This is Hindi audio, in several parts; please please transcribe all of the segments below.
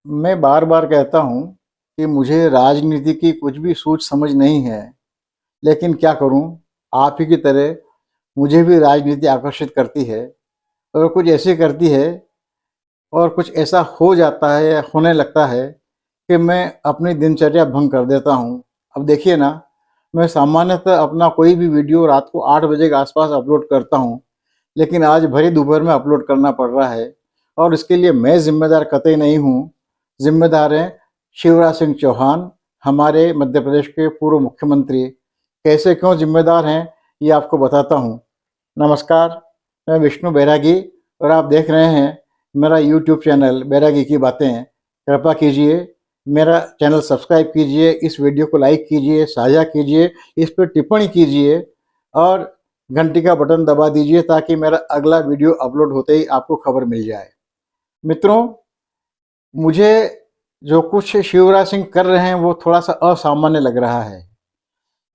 मैं बार बार कहता हूँ कि मुझे राजनीति की कुछ भी सूझ समझ नहीं है, लेकिन क्या करूँ, आप ही की तरह मुझे भी राजनीति आकर्षित करती है और कुछ ऐसी करती है और कुछ ऐसा हो जाता है या होने लगता है कि मैं अपनी दिनचर्या भंग कर देता हूँ। अब देखिए ना, मैं सामान्यतः अपना कोई भी वीडियो रात को 8 बजे के आसपास अपलोड करता हूँ, लेकिन आज भरी दोपहर में अपलोड करना पड़ रहा है और इसके लिए मैं ज़िम्मेदार कतई नहीं हूँ। ज़िम्मेदार हैं शिवराज सिंह चौहान, हमारे मध्य प्रदेश के पूर्व मुख्यमंत्री। कैसे क्यों ज़िम्मेदार हैं, ये आपको बताता हूँ। नमस्कार, मैं विष्णु बैरागी और आप देख रहे हैं मेरा यूट्यूब चैनल बैरागी की बातें। कृपया कीजिए, मेरा चैनल सब्सक्राइब कीजिए, इस वीडियो को लाइक कीजिए, साझा कीजिए, इस पर टिप्पणी कीजिए और घंटी का बटन दबा दीजिए ताकि मेरा अगला वीडियो अपलोड होते ही आपको खबर मिल जाए। मित्रों, मुझे जो कुछ शिवराज सिंह कर रहे हैं वो थोड़ा-सा असामान्य लग रहा है।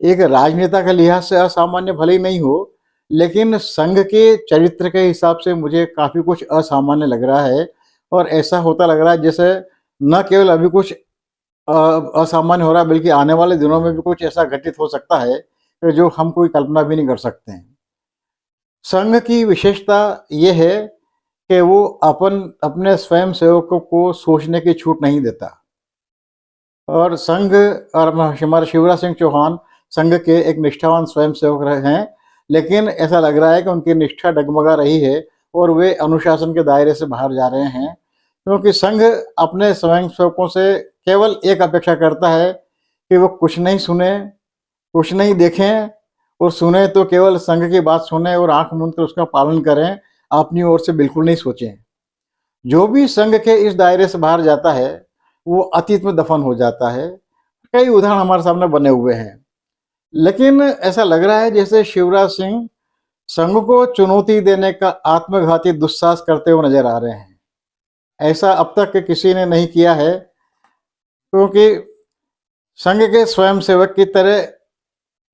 एक राजनेता के लिहाज से असामान्य भले ही नहीं हो, लेकिन संघ के चरित्र के हिसाब से मुझे काफ़ी कुछ असामान्य लग रहा है और ऐसा होता लग रहा है जैसे न केवल अभी कुछ असामान्य हो रहा है, बल्कि आने वाले दिनों में भी कुछ ऐसा घटित हो सकता है कि जो हम कोई कल्पना भी नहीं कर सकते हैं। संघ की विशेषता ये है कि वो अपने स्वयं सेवकों को सोचने की छूट नहीं देता और संघ और हमारे शिवराज सिंह चौहान संघ के एक निष्ठावान स्वयंसेवक रहे हैं, लेकिन ऐसा लग रहा है कि उनकी निष्ठा डगमगा रही है और वे अनुशासन के दायरे से बाहर जा रहे हैं, क्योंकि संघ अपने स्वयंसेवकों से केवल एक अपेक्षा करता है कि वो कुछ नहीं सुने, कुछ नहीं देखें और सुने तो केवल संघ की बात सुने और आंख मूंद कर उसका पालन करें, अपनी ओर से बिल्कुल नहीं सोचें। जो भी संघ के इस दायरे से बाहर जाता है, वो अतीत में दफन हो जाता है। कई उदाहरण हमारे सामने बने हुए हैं, लेकिन ऐसा लग रहा है जैसे शिवराज सिंह संघ को चुनौती देने का आत्मघाती दुस्साहस करते हुए नजर आ रहे हैं। ऐसा अब तक किसी ने नहीं किया है, क्योंकि संघ के स्वयंसेवक की तरह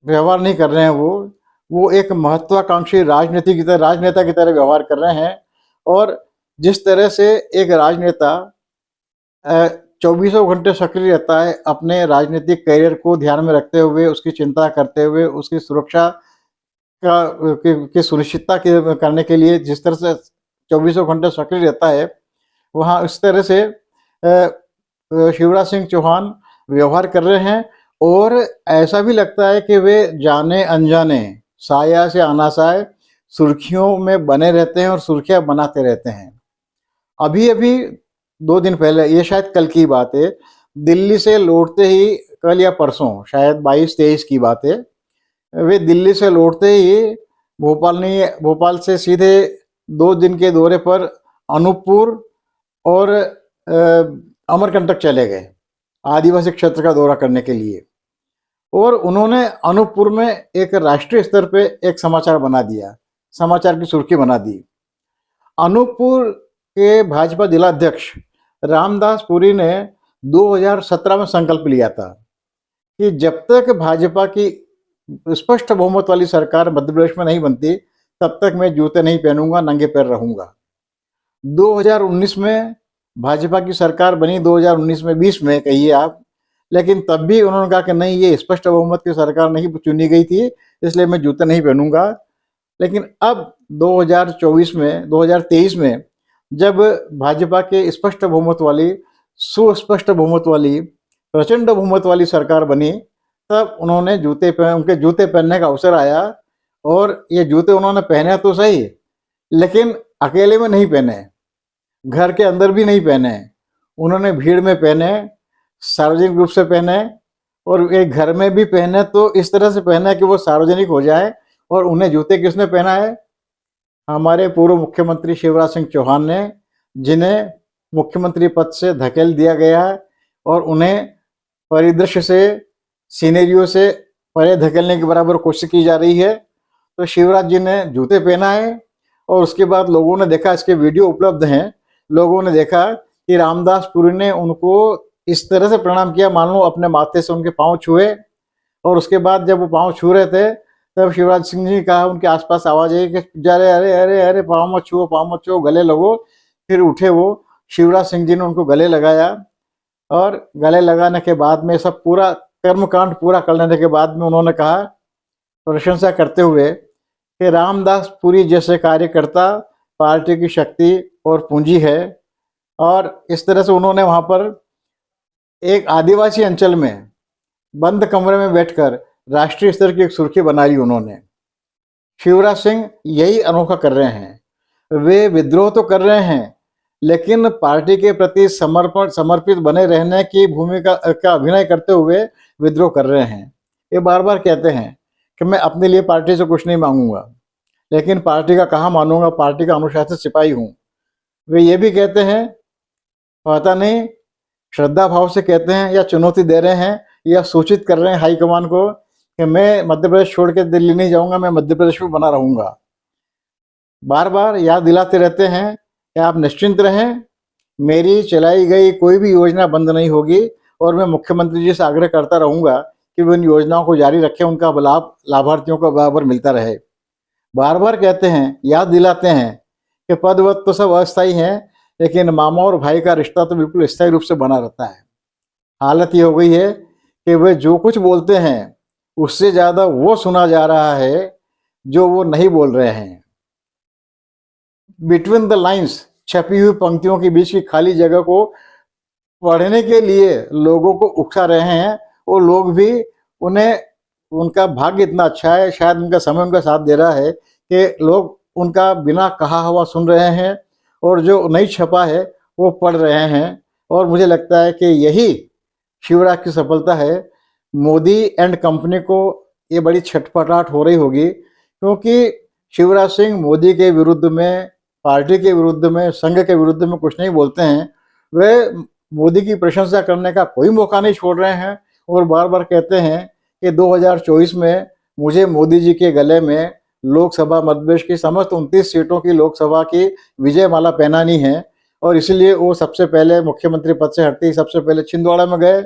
व्यवहार नहीं कर रहे हैं वो एक महत्वाकांक्षी राजनेता की तरह व्यवहार कर रहे हैं। और जिस तरह से एक राजनेता चौबीसों घंटे सक्रिय रहता है, अपने राजनीतिक करियर को ध्यान में रखते हुए, उसकी चिंता करते हुए, उसकी सुरक्षा की सुनिश्चितता करने के लिए जिस तरह से चौबीसों घंटे सक्रिय रहता है, वहाँ इस तरह से शिवराज सिंह चौहान व्यवहार कर रहे हैं। और ऐसा भी लगता है कि वे जाने अनजाने, साया से अनासाय सुर्खियों में बने रहते हैं और सुर्खियां बनाते रहते हैं। अभी अभी 2 दिन पहले, ये शायद कल की बात है, दिल्ली से लौटते ही, कल या परसों शायद 22-23 की बात है, वे दिल्ली से लौटते ही भोपाल से सीधे 2 दिन के दौरे पर अनूपपुर और अमरकंटक चले गए, आदिवासी क्षेत्र का दौरा करने के लिए। और उन्होंने अनूपपुर में एक राष्ट्रीय स्तर पे एक समाचार बना दिया, समाचार की सुर्खी बना दी। अनूपपुर के भाजपा जिलाध्यक्ष रामदास पुरी ने 2017 में संकल्प लिया था कि जब तक भाजपा की स्पष्ट बहुमत वाली सरकार मध्य प्रदेश में नहीं बनती, तब तक मैं जूते नहीं पहनूंगा, नंगे पैर रहूंगा। 2019 में भाजपा की सरकार बनी, 2019 में 20 में कहिए आप, लेकिन तब भी उन्होंने कहा कि नहीं, ये स्पष्ट बहुमत की सरकार नहीं चुनी गई थी, इसलिए मैं जूते नहीं पहनूंगा। लेकिन अब 2023 में जब भाजपा के स्पष्ट बहुमत वाली, सुस्पष्ट बहुमत वाली, प्रचंड बहुमत वाली सरकार बनी, तब उनके जूते पहनने का अवसर आया। और ये जूते उन्होंने पहने तो सही, लेकिन अकेले में नहीं पहने, घर के अंदर भी नहीं पहने, उन्होंने भीड़ में पहने, सार्वजनिक रूप से पहने और एक घर में भी पहने, तो इस तरह से पहना कि वो सार्वजनिक हो जाए। और उन्हें जूते किसने पहना है? हमारे पूर्व मुख्यमंत्री शिवराज सिंह चौहान ने, जिन्हें मुख्यमंत्री पद से धकेल दिया गया है और उन्हें परिदृश्य से, सीनेरियो से परे धकेलने के बराबर कोशिश की जा रही है। तो शिवराज जी ने जूते पहना है और उसके बाद लोगों ने देखा, इसके वीडियो उपलब्ध हैं, लोगों ने देखा कि रामदास पुरी ने उनको इस तरह से प्रणाम किया, मान लो अपने माथे से उनके पाँव छुए। और उसके बाद जब वो पाँव छू रहे थे, तब शिवराज सिंह जी ने कहा, उनके आसपास आवाज आई कि जा रहे, अरे अरे अरे, पाँव मत छुओ, पाँव मत छुओ, गले लगो। फिर उठे वो, शिवराज सिंह जी ने उनको गले लगाया और गले लगाने के बाद में सब पूरा कर्मकांड पूरा कर लेने के बाद में उन्होंने कहा, प्रशंसा करते हुए, कि रामदास पुरी जैसे कार्यकर्ता पार्टी की शक्ति और पूंजी है। और इस तरह से उन्होंने वहाँ पर एक आदिवासी अंचल में बंद कमरे में बैठकर राष्ट्रीय स्तर की एक सुर्खी बना ली उन्होंने। शिवराज सिंह यही अनोखा कर रहे हैं। वे विद्रोह तो कर रहे हैं, लेकिन पार्टी के प्रति समर्पित बने रहने की भूमिका का अभिनय करते हुए विद्रोह कर रहे हैं। ये बार बार कहते हैं कि मैं अपने लिए पार्टी से कुछ नहीं मांगूंगा, लेकिन पार्टी का कहाँ मानूंगा, पार्टी का अनुशासित सिपाही हूँ। वे ये भी कहते हैं, पता नहीं श्रद्धा भाव से कहते हैं या चुनौती दे रहे हैं या सूचित कर रहे हैं हाईकमान को कि मैं मध्य प्रदेश छोड़ के दिल्ली नहीं जाऊंगा, मैं मध्य प्रदेश में बना रहूंगा। बार बार याद दिलाते रहते हैं कि आप निश्चिंत रहें, मेरी चलाई गई कोई भी योजना बंद नहीं होगी और मैं मुख्यमंत्री जी से आग्रह करता रहूंगा कि वो इन योजनाओं को जारी रखें, उनका लाभ लाभार्थियों को बराबर मिलता रहे। बार बार कहते हैं, याद दिलाते हैं कि पद वद तो सब अस्थायी हैं, लेकिन मामा और भाई का रिश्ता तो बिल्कुल स्थायी रूप से बना रहता है। हालत ये हो गई है कि वे जो कुछ बोलते हैं उससे ज़्यादा वो सुना जा रहा है जो वो नहीं बोल रहे हैं। बिटवीन द लाइंस छपी हुई पंक्तियों के बीच की खाली जगह को पढ़ने के लिए लोगों को उकसा रहे हैं, और लोग भी उन्हें, उनका भाग्य इतना अच्छा है, शायद उनका समय उनका साथ दे रहा है कि लोग उनका बिना कहा हुआ सुन रहे हैं और जो नहीं छपा है वो पढ़ रहे हैं। और मुझे लगता है कि यही शिवराज की सफलता है। मोदी एंड कंपनी को ये बड़ी छटपटाहट हो रही होगी, क्योंकि शिवराज सिंह मोदी के विरुद्ध में, पार्टी के विरुद्ध में, संघ के विरुद्ध में कुछ नहीं बोलते हैं। वे मोदी की प्रशंसा करने का कोई मौका नहीं छोड़ रहे हैं और बार बार कहते हैं कि 2024 में मुझे मोदी जी के गले में लोकसभा मध्य प्रदेश की समस्त 29 सीटों की लोकसभा की विजय माला पहनानी है। और इसलिए वो सबसे पहले मुख्यमंत्री पद से हटते ही सबसे पहले छिंदवाड़ा में गए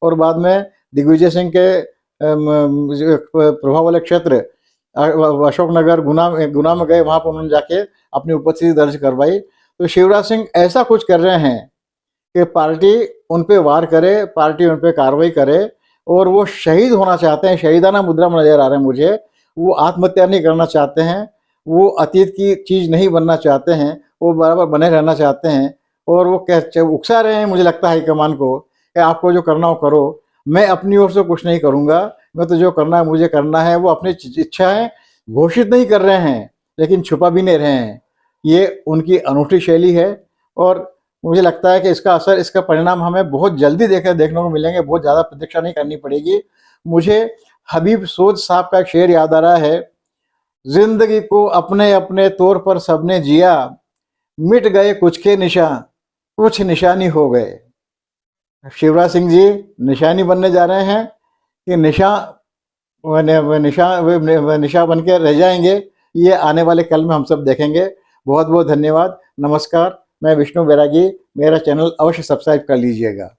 और बाद में दिग्विजय सिंह के प्रभाव वाले क्षेत्र अशोकनगर गुना में गए, वहाँ पर उन्होंने जाके अपनी उपस्थिति दर्ज करवाई। तो शिवराज सिंह ऐसा कुछ कर रहे हैं कि पार्टी उन पे वार करे, पार्टी उन पे कार्रवाई करे, और वो शहीद होना चाहते हैं, शहीदाना मुद्रा में नजर आ रहे हैं मुझे। वो आत्महत्या नहीं करना चाहते हैं, वो अतीत की चीज़ नहीं बनना चाहते हैं, वो बराबर बने रहना चाहते हैं। और वो उकसा रहे हैं, मुझे लगता है हाईकमान को, कि आपको जो करना हो करो, मैं अपनी ओर से कुछ नहीं करूँगा, मैं तो जो करना है मुझे करना है। वो अपनी इच्छाएं घोषित नहीं कर रहे हैं, लेकिन छुपा भी नहीं रहे हैं। ये उनकी अनूठी शैली है और मुझे लगता है कि इसका असर, इसका परिणाम हमें बहुत जल्दी देखने को मिलेंगे, बहुत ज़्यादा प्रतीक्षा नहीं करनी पड़ेगी। मुझे हबीब सोज साहब का एक शेर याद आ रहा है, जिंदगी को अपने अपने तौर पर सबने जिया, मिट गए कुछ के निशान, कुछ निशानी हो गए। शिवराज सिंह जी निशानी बनने जा रहे हैं कि निशा बन के रह जाएंगे, ये आने वाले कल में हम सब देखेंगे। बहुत बहुत धन्यवाद, नमस्कार। मैं विष्णु बैरागी, मेरा चैनल अवश्य सब्सक्राइब कर लीजिएगा।